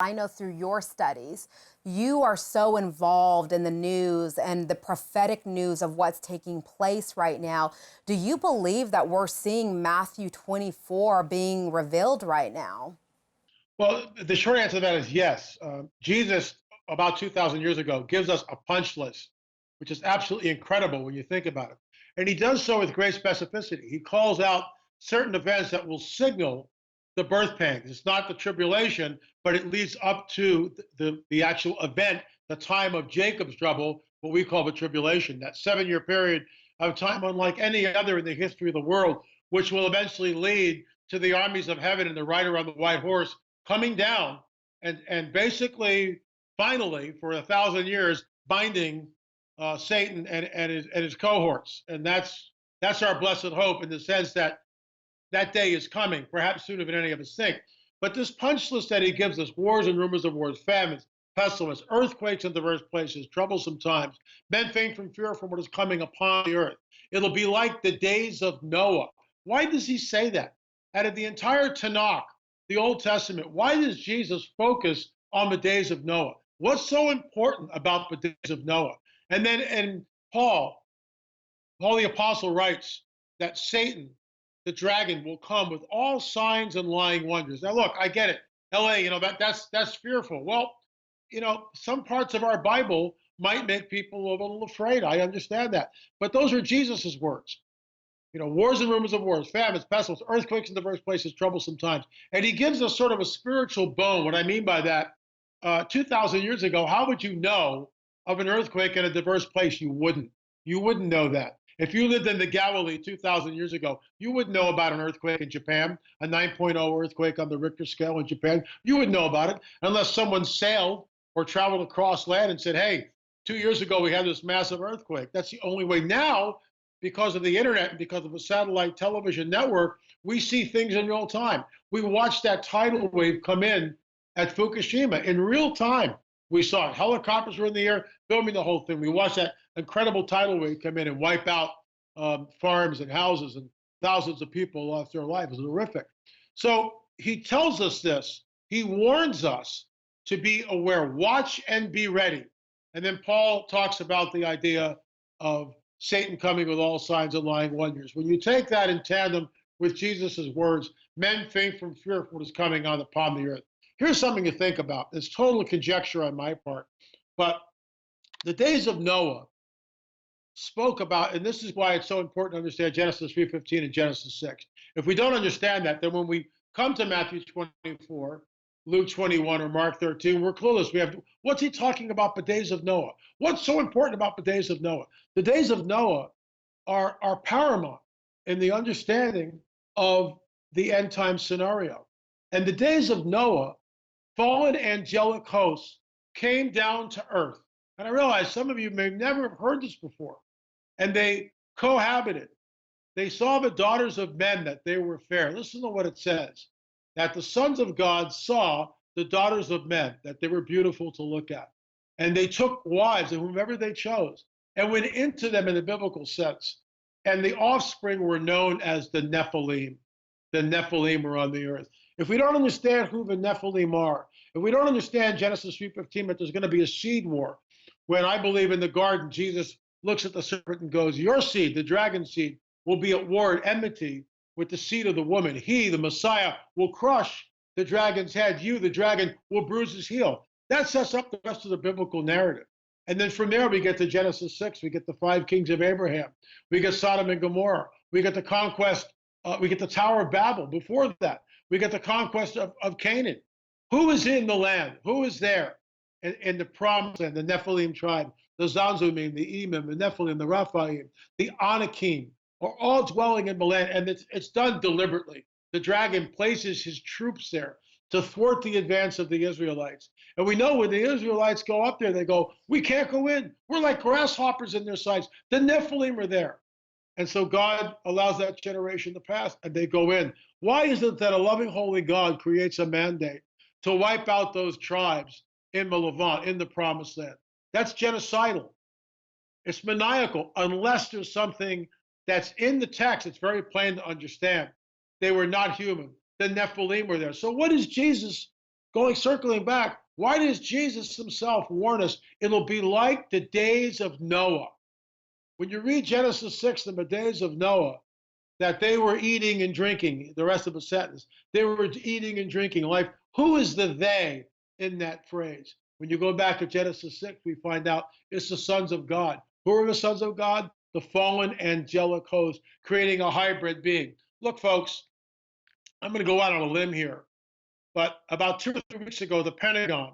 I know through your studies, you are so involved in the news and the prophetic news of what's taking place right now. Do you believe that we're seeing Matthew 24 being revealed right now? Well, the short answer to that is yes. Jesus, about 2,000 years ago, gives us a punch list, which is absolutely incredible when you think about it. And he does so with great specificity. He calls out certain events that will signal the birth pangs. It's not the tribulation, but it leads up to the actual event, the time of Jacob's trouble, what we call the tribulation, that 7 year period of time unlike any other in the history of the world, which will eventually lead to the armies of heaven and the rider on the white horse coming down and basically, finally, for 1,000 years, binding Satan and his cohorts. And that's our blessed hope in the sense that that day is coming, perhaps sooner than any of us think. But this punch list that he gives us, wars and rumors of wars, famines, pestilence, earthquakes in diverse places, troublesome times, men faint from fear from what is coming upon the earth. It'll be like the days of Noah. Why does he say that? Out of the entire Tanakh, the Old Testament, why does Jesus focus on the days of Noah? What's so important about the days of Noah? And then, and Paul the Apostle writes that Satan, the dragon, will come with all signs and lying wonders. Now, look, I get it. LA, that's fearful. Well, some parts of our Bible might make people a little afraid. I understand that. But those are Jesus's words. Wars and rumors of wars, famines, pestilence, earthquakes in diverse places, troublesome times. And he gives us sort of a spiritual bone. What I mean by that, 2,000 years ago, how would you know of an earthquake in a diverse place? You wouldn't. You wouldn't know that. If you lived in the Galilee 2,000 years ago, you wouldn't know about an earthquake in Japan, a 9.0 earthquake on the Richter scale in Japan. You wouldn't know about it unless someone sailed or traveled across land and said, hey, 2 years ago we had this massive earthquake. That's the only way. Now, because of the internet and because of a satellite television network, we see things in real time. We watched that tidal wave come in at Fukushima in real time. We saw it. Helicopters were in the air filming the whole thing. We watched that incredible tidal wave come in and wipe out farms and houses, and thousands of people lost their lives. It was horrific. So he tells us this. He warns us to be aware, watch and be ready. And then Paul talks about the idea of Satan coming with all signs and lying wonders. When you take that in tandem with Jesus' words, men faint from fear of what is coming on upon the earth. Here's something to think about. It's total conjecture on my part, but the days of Noah spoke about, and this is why it's so important to understand Genesis 3:15 and Genesis 6. If we don't understand that, then when we come to Matthew 24, Luke 21, or Mark 13, we're clueless. What's he talking about the days of Noah? What's so important about the days of Noah? The days of Noah are paramount in the understanding of the end time scenario. And the days of Noah, fallen angelic hosts came down to earth. And I realize some of you may never have heard this before. And they cohabited. They saw the daughters of men that they were fair. Listen to what it says, that the sons of God saw the daughters of men, that they were beautiful to look at. And they took wives of whomever they chose and went into them in the biblical sense. And the offspring were known as the Nephilim. The Nephilim were on the earth. If we don't understand who the Nephilim are, if we don't understand Genesis 3:15, that there's going to be a seed war, when I believe in the garden, Jesus looks at the serpent and goes, your seed, the dragon seed, will be at war and enmity with the seed of the woman. He, the Messiah, will crush the dragon's head. You, the dragon, will bruise his heel. That sets up the rest of the biblical narrative. And then from there, we get to Genesis 6. We get the 5 kings of Abraham. We get Sodom and Gomorrah. We get the conquest. We get the Tower of Babel. Before that, we get the conquest of Canaan. Who is in the land? Who is there in the promised land? The Nephilim tribe, the Zanzumim, the Emim, the Nephilim, the Raphaim, the Anakim are all dwelling in the land, and it's done deliberately. The dragon places his troops there to thwart the advance of the Israelites. And we know when the Israelites go up there, they go, we can't go in. We're like grasshoppers in their sights. The Nephilim are there. And so God allows that generation to pass, and they go in. Why is it that a loving, holy God creates a mandate to wipe out those tribes in the Levant, in the Promised Land? That's genocidal. It's maniacal, unless there's something that's in the text. It's very plain to understand. They were not human. The Nephilim were there. So what is Jesus Circling back, why does Jesus himself warn us it'll be like the days of Noah? When you read Genesis 6, the days of Noah, that they were eating and drinking, the rest of the sentence, they were eating and drinking life. Who is the they in that phrase? When you go back to Genesis 6, we find out it's the sons of God. Who are the sons of God? The fallen angelic host, creating a hybrid being. Look, folks, I'm going to go out on a limb here, but about 2 or 3 weeks ago, the Pentagon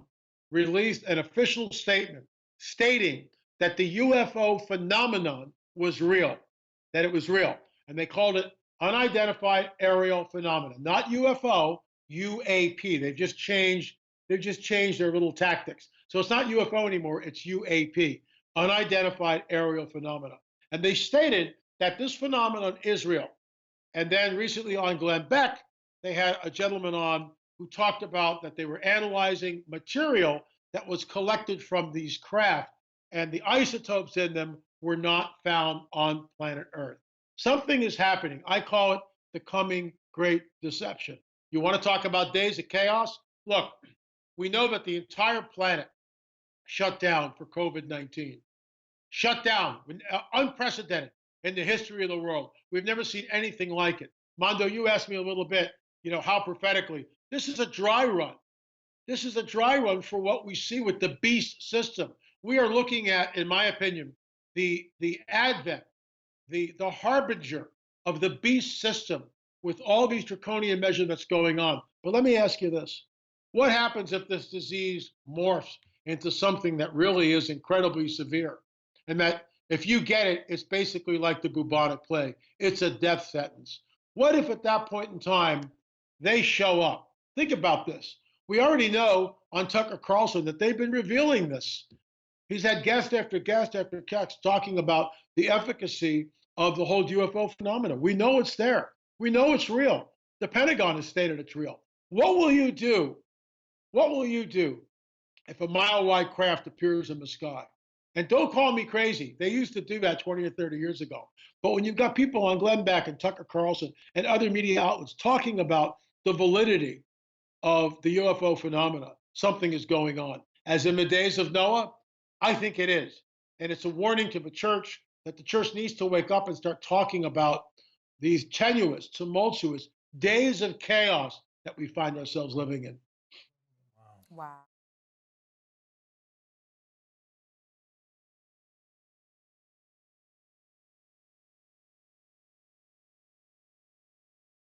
released an official statement stating that the UFO phenomenon was real, that it was real. And they called it unidentified aerial phenomena, not UFO, UAP. They've just changed their little tactics. So it's not UFO anymore, it's UAP, unidentified aerial phenomena. And they stated that this phenomenon is real. And then recently on Glenn Beck, they had a gentleman on who talked about that they were analyzing material that was collected from these craft, and the isotopes in them were not found on planet Earth. Something is happening. I call it the coming great deception. You want to talk about days of chaos? Look, we know that the entire planet shut down for COVID-19. Shut down, unprecedented in the history of the world. We've never seen anything like it. Mondo, you asked me a little bit, how prophetically. This is a dry run. This is a dry run for what we see with the beast system. We are looking at, in my opinion, the advent, the harbinger of the beast system with all these draconian measures that's going on. But let me ask you this. What happens if this disease morphs into something that really is incredibly severe? And that if you get it, it's basically like the bubonic plague. It's a death sentence. What if at that point in time, they show up? Think about this. We already know on Tucker Carlson that they've been revealing this. He's had guest after guest after guest talking about the efficacy of the whole UFO phenomenon. We know it's there. We know it's real. The Pentagon has stated it's real. What will you do? What will you do if a mile-wide craft appears in the sky? And don't call me crazy. They used to do that 20 or 30 years ago. But when you've got people on Glenn Beck and Tucker Carlson and other media outlets talking about the validity of the UFO phenomena, something is going on. As in the days of Noah, I think it is. And it's a warning to the church that the church needs to wake up and start talking about these tenuous, tumultuous days of chaos that we find ourselves living in. Wow.